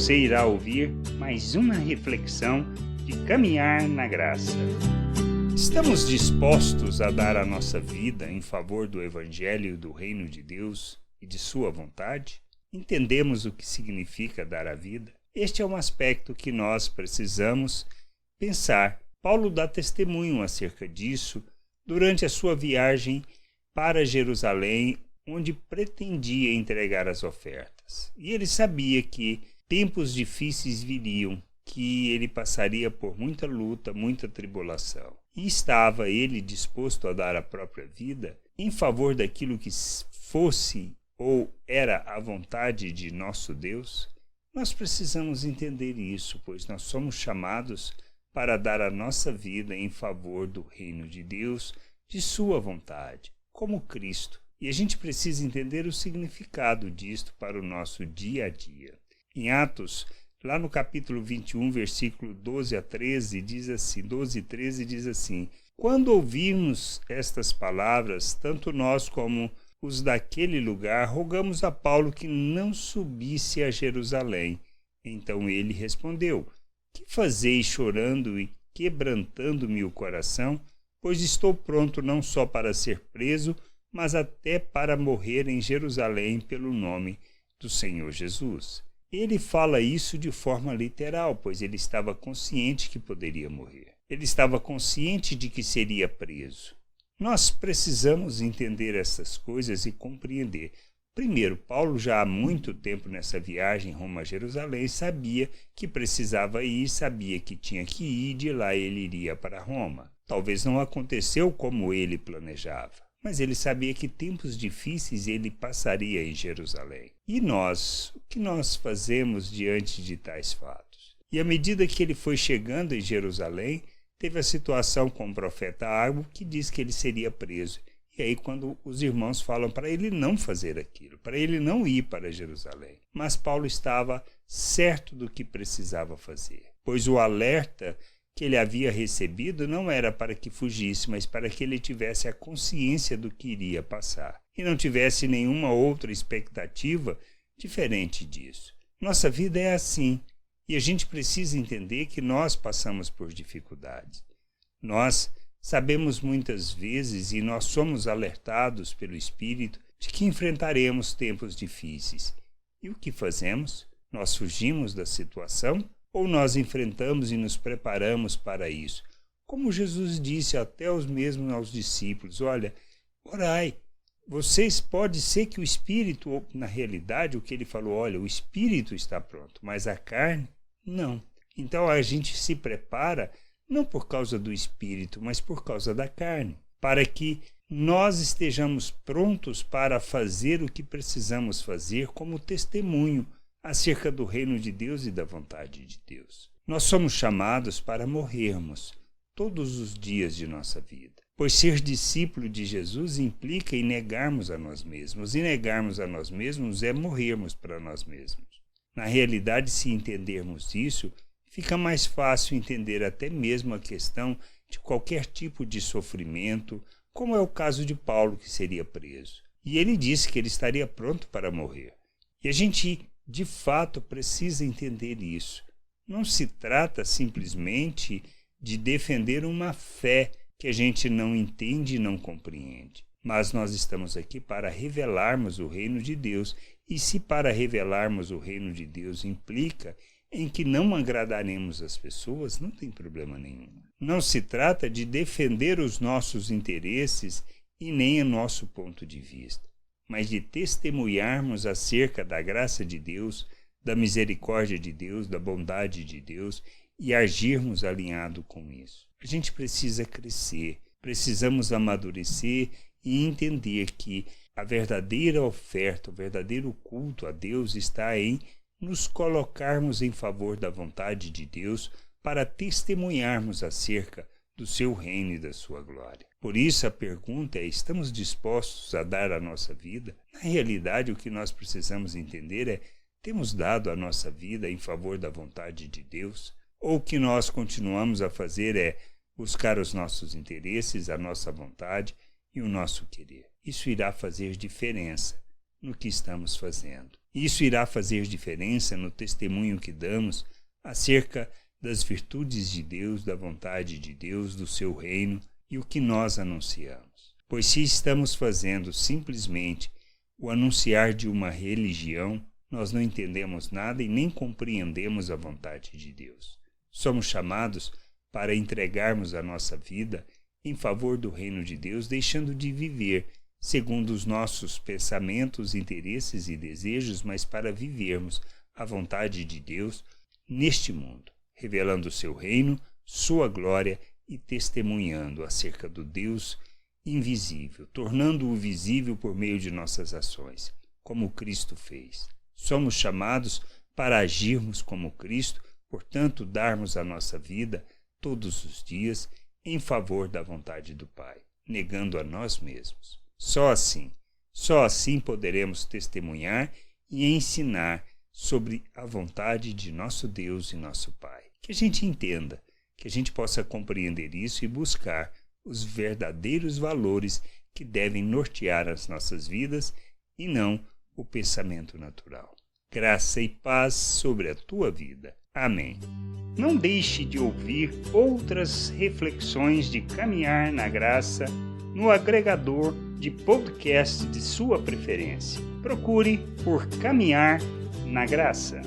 Você irá ouvir mais uma reflexão de caminhar na graça. Estamos dispostos a dar a nossa vida em favor do Evangelho do Reino de Deus e de Sua vontade? Entendemos o que significa dar a vida? Este é um aspecto que nós precisamos pensar. Paulo dá testemunho acerca disso durante a sua viagem para Jerusalém, onde pretendia entregar as ofertas. E ele sabia que tempos difíceis viriam, que ele passaria por muita luta, muita tribulação. E estava ele disposto a dar a própria vida em favor daquilo que fosse ou era a vontade de nosso Deus? Nós precisamos entender isso, pois nós somos chamados para dar a nossa vida em favor do reino de Deus, de sua vontade, como Cristo. E a gente precisa entender o significado disto para o nosso dia a dia. Em Atos, lá no capítulo 21, versículo 12 a 13, diz assim, 12 e 13 diz assim: Quando ouvimos estas palavras, tanto nós como os daquele lugar, rogamos a Paulo que não subisse a Jerusalém. Então ele respondeu: Que fazeis chorando e quebrantando-me o coração? Pois estou pronto não só para ser preso, mas até para morrer em Jerusalém pelo nome do Senhor Jesus. Ele fala isso de forma literal, pois ele estava consciente que poderia morrer. Ele estava consciente de que seria preso. Nós precisamos entender essas coisas e compreender. Primeiro, Paulo já há muito tempo nessa viagem rumo a Jerusalém sabia que precisava ir, sabia que tinha que ir, de lá ele iria para Roma. Talvez não aconteceu como ele planejava, mas ele sabia que tempos difíceis ele passaria em Jerusalém. E nós, o que nós fazemos diante de tais fatos? E à medida que ele foi chegando em Jerusalém, teve a situação com o profeta Ágabo, que diz que ele seria preso. E aí quando os irmãos falam para ele não fazer aquilo, para ele não ir para Jerusalém. Mas Paulo estava certo do que precisava fazer, pois o alerta que ele havia recebido não era para que fugisse, mas para que ele tivesse a consciência do que iria passar e não tivesse nenhuma outra expectativa diferente disso. Nossa vida é assim. E a gente precisa entender que nós passamos por dificuldades. Nós sabemos muitas vezes e nós somos alertados pelo Espírito de que enfrentaremos tempos difíceis. E o que fazemos? Nós fugimos da situação ou nós enfrentamos e nos preparamos para isso? Como Jesus disse até mesmos aos discípulos, olha, orai. Vocês pode ser que o Espírito, ou na realidade o que ele falou, olha, o Espírito está pronto, mas a carne não. Então a gente se prepara não por causa do Espírito, mas por causa da carne, para que nós estejamos prontos para fazer o que precisamos fazer como testemunho acerca do reino de Deus e da vontade de Deus. Nós somos chamados para morrermos todos os dias de nossa vida, pois ser discípulo de Jesus implica em negarmos a nós mesmos, e negarmos a nós mesmos é morrermos para nós mesmos. Na realidade, se entendermos isso, fica mais fácil entender até mesmo a questão de qualquer tipo de sofrimento, como é o caso de Paulo, que seria preso. E ele disse que ele estaria pronto para morrer. E a gente, de fato, precisa entender isso. Não se trata simplesmente de defender uma fé que a gente não entende e não compreende. Mas nós estamos aqui para revelarmos o reino de Deus. E se para revelarmos o reino de Deus implica em que não agradaremos as pessoas, não tem problema nenhum. Não se trata de defender os nossos interesses e nem o nosso ponto de vista, mas de testemunharmos acerca da graça de Deus, da misericórdia de Deus, da bondade de Deus e agirmos alinhado com isso. A gente precisa crescer, precisamos amadurecer e entender que a verdadeira oferta, o verdadeiro culto a Deus está em nos colocarmos em favor da vontade de Deus para testemunharmos acerca do seu reino e da sua glória. Por isso a pergunta é, estamos dispostos a dar a nossa vida? Na realidade, o que nós precisamos entender é, temos dado a nossa vida em favor da vontade de Deus? Ou o que nós continuamos a fazer é buscar os nossos interesses, a nossa vontade e o nosso querer? Isso irá fazer diferença no que estamos fazendo. Isso irá fazer diferença no testemunho que damos acerca das virtudes de Deus, da vontade de Deus, do seu reino e o que nós anunciamos. Pois se estamos fazendo simplesmente o anunciar de uma religião, nós não entendemos nada e nem compreendemos a vontade de Deus. Somos chamados para entregarmos a nossa vida em favor do reino de Deus, deixando de viver segundo os nossos pensamentos, interesses e desejos, mas para vivermos a vontade de Deus neste mundo, revelando o seu reino, sua glória e testemunhando acerca do Deus invisível, tornando-o visível por meio de nossas ações, como Cristo fez. Somos chamados para agirmos como Cristo, portanto, darmos a nossa vida todos os dias em favor da vontade do Pai, negando a nós mesmos. Só assim poderemos testemunhar e ensinar sobre a vontade de nosso Deus e nosso Pai. Que a gente entenda, que a gente possa compreender isso e buscar os verdadeiros valores que devem nortear as nossas vidas e não o pensamento natural. Graça e paz sobre a tua vida. Amém. Não deixe de ouvir outras reflexões de caminhar na graça no agregador de podcast de sua preferência. Procure por Caminhar na Graça.